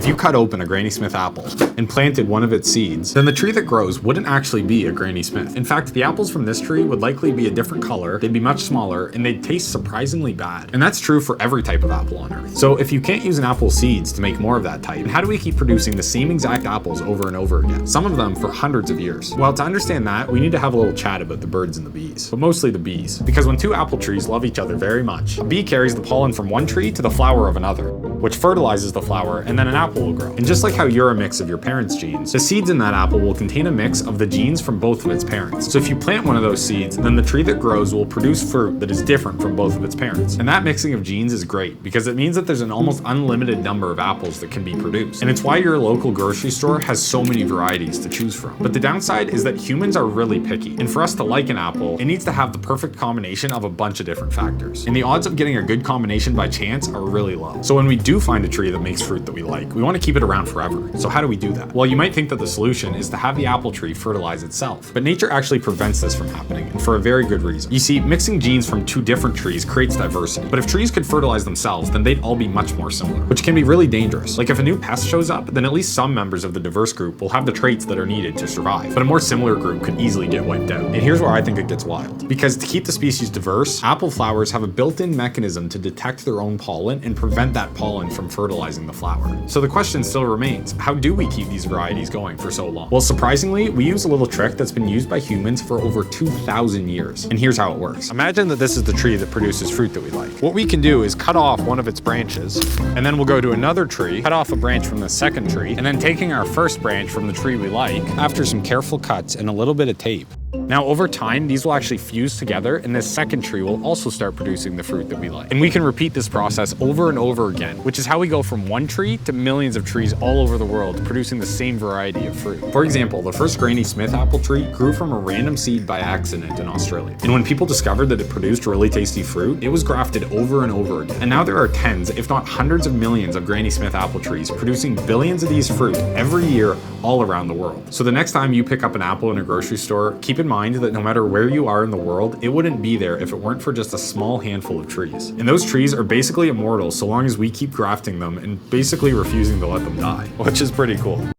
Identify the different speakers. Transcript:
Speaker 1: you cut open a Granny Smith apple and planted one of its seeds, then the tree that grows wouldn't actually be a Granny Smith. In fact, the apples from this tree would likely be a different color, they'd be much smaller, and they'd taste surprisingly bad. And that's true for every type of apple on Earth. So if you can't use an apple's seeds to make more of that type, then how do we keep producing the same exact apples over and over again? Some of them for hundreds of years. Well, to understand that, we need to have a little chat about the birds and the bees, but mostly the bees. Because when two apple trees love each other very much, a bee carries the pollen from one tree to the flower of another, which fertilizes the flower, and then an apple will grow. And just like how you're a mix of your parents' genes, the seeds in that apple will contain a mix of the genes from both of its parents. So if you plant one of those seeds, then the tree that grows will produce fruit that is different from both of its parents. And that mixing of genes is great because it means that there's an almost unlimited number of apples that can be produced. And it's why your local grocery store has so many varieties to choose from. But the downside is that humans are really picky. And for us to like an apple, it needs to have the perfect combination of a bunch of different factors. And the odds of getting a good combination by chance are really low. So when we do find a tree that makes fruit that we like, we want to keep it around forever. So how do we do that? Well, you might think that the solution is to have the apple tree fertilize itself. But nature actually prevents this from happening, and for a very good reason. You see, mixing genes from two different trees creates diversity. But if trees could fertilize themselves, then they'd all be much more similar, which can be really dangerous. Like if a new pest shows up, then at least some members of the diverse group will have the traits that are needed to survive. But a more similar group could easily get wiped out. And here's where I think it gets wild. Because to keep the species diverse, apple flowers have a built-in mechanism to detect their own pollen and prevent that pollen from fertilizing the flower. So the question still remains, how do we keep these varieties going for so long? Well, surprisingly, we use a little trick that's been used by humans for over 2,000 years. And here's how it works. Imagine that this is the tree that produces fruit that we like. What we can do is cut off one of its branches, and then we'll go to another tree, cut off a branch from the second tree, and then taking our first branch from the tree we like, after some careful cuts and a little bit of tape. Now, over time, these will actually fuse together, and this second tree will also start producing the fruit that we like. And we can repeat this process over and over again, which is how we go from one tree to millions of trees all over the world producing the same variety of fruit. For example, the first Granny Smith apple tree grew from a random seed by accident in Australia. And when people discovered that it produced really tasty fruit, it was grafted over and over again. And now there are tens, if not hundreds of millions of Granny Smith apple trees producing billions of these fruit every year all around the world. So the next time you pick up an apple in a grocery store, keep in mind that no matter where you are in the world, it wouldn't be there if it weren't for just a small handful of trees. And those trees are basically immortal so long as we keep grafting them and basically refusing to let them die, which is pretty cool.